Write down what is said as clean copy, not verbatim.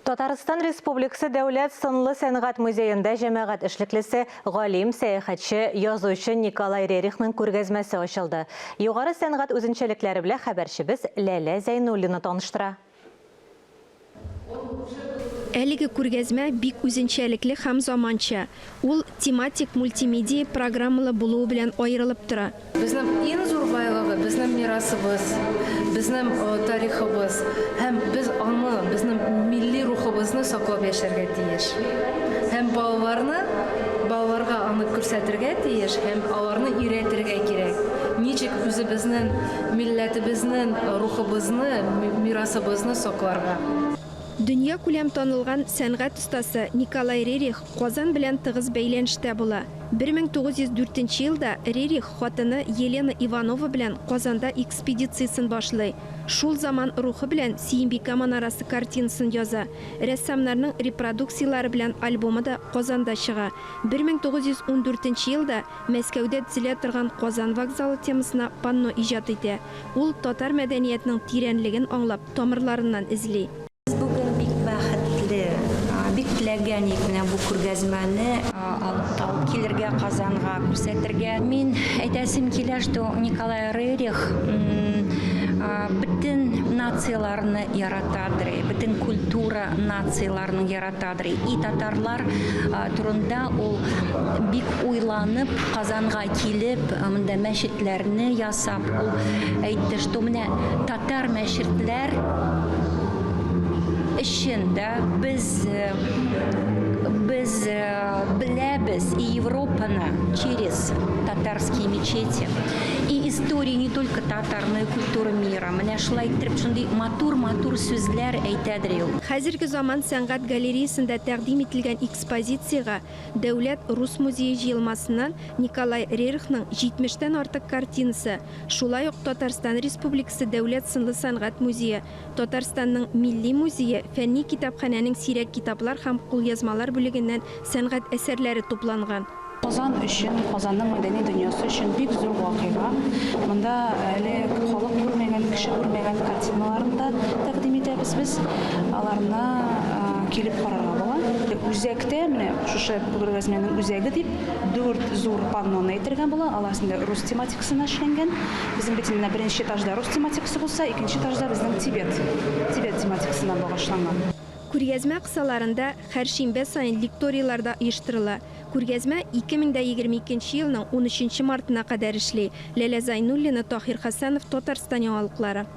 Татарстан Республикасы Дәүләт сынлы сәнгать музейында җәмәгать эшлеклесе галим, сәяхәтче, язучы Николай Рерихның күргәзмәсе ачылды. Югары сәнгать үзенчәлекләре белән хәбәрчебез Ләлә Зәйнуллина таныштыра. Әлеге күргәзмә бик үзенчәлекле һәм заманча. Ул тематик мультимедия программалы булуы белән аерылып тора. Безнең иң зур байлыгы, безнең мирасыбыз, безнең тарихыбыз һәм без аны, безнең милли рухыбызны саклап яшәргә тиеш. Һәм балаларга аны күрсәтергә тиеш, һәм аларны өйрәтергә кирәк. Ничек үзебезнең милләтебезнең рухыбызны, мирасыбызны сакларга. Дөнья күләм танылган сәнгать остасы Николай Рерих Казан белән тыгыз бәйләнештә була. 1904 елда Рерих хатыны Елена Иванова белән Казанда экспедициясын башлый. Шул заман рухы белән Сөембикә манарасы картинасын яза. Рәссамнарның репродукциялары белән альбомы да Казанда чыга. 1914 елда Мәскәүдә төзелә торган Казан вокзалы темасына панно иҗат итә. Ул татар мәдәниятының тирәнлеген аңлап, тамырларыннан эзли. Бик теләгән икән бу күргәзмәне алып килергә Казанга күрсәтергә. Мин әйтәсем килә, что Николай Рерих бөтен нацияларны яратадыр, бөтен культура нацияларны яратадыр. И татарлар турында ул бик уйланып Казанга килеп, монда мәчетләрне ясап, ул әйтте, что менә татар мәчетләр Ишенде biz bilemiz Европаны через татарские мечети. И история не только татар, но и культура мира. Менә шулай итеп, шундый матур сүзләр әйтәдер ул. Хәзерге заман сәнгать галереясында тәкъдим ителгән экспозициягә Дәүләт Рус музее җыелмасыннан Николай Рерихның 70тән артык картинасы, шулай ук Татарстан Республикасы Дәүләт сынлы сәнгать музее, Татарстанның милли музее, фәнни китапханәнең сирәк китаплар һәм кулъязмалар бүлегеннән сәнгать әсәрләре тупланган. Казан өчен, Казанның мәдәни дөньясы өчен бик зур вакыйга. Монда әле халык күрмәгән, кеше күрмәгән картиналарны тәкъдим итәбез без. Аларны килеп карарга була. Үзәктә менә шушы күргәзмәнең үзәге дип 4 зур панноны әйтергән була. Аларсында рус тематикасына эшләнгән. Безнең бит менә беренче этажда рус тематикасы булса, икенче этажда безнең Тибет тематикасына багышланган. Күргәзмә кысаларында һәр шимбә сайын лекторияларда оештырыла. Күргәзмә 2022 елның 13 мартына кадәр эшли. Ләлә Зәйнуллина, Тахир Хәсәнов, Татарстан яңалыклары.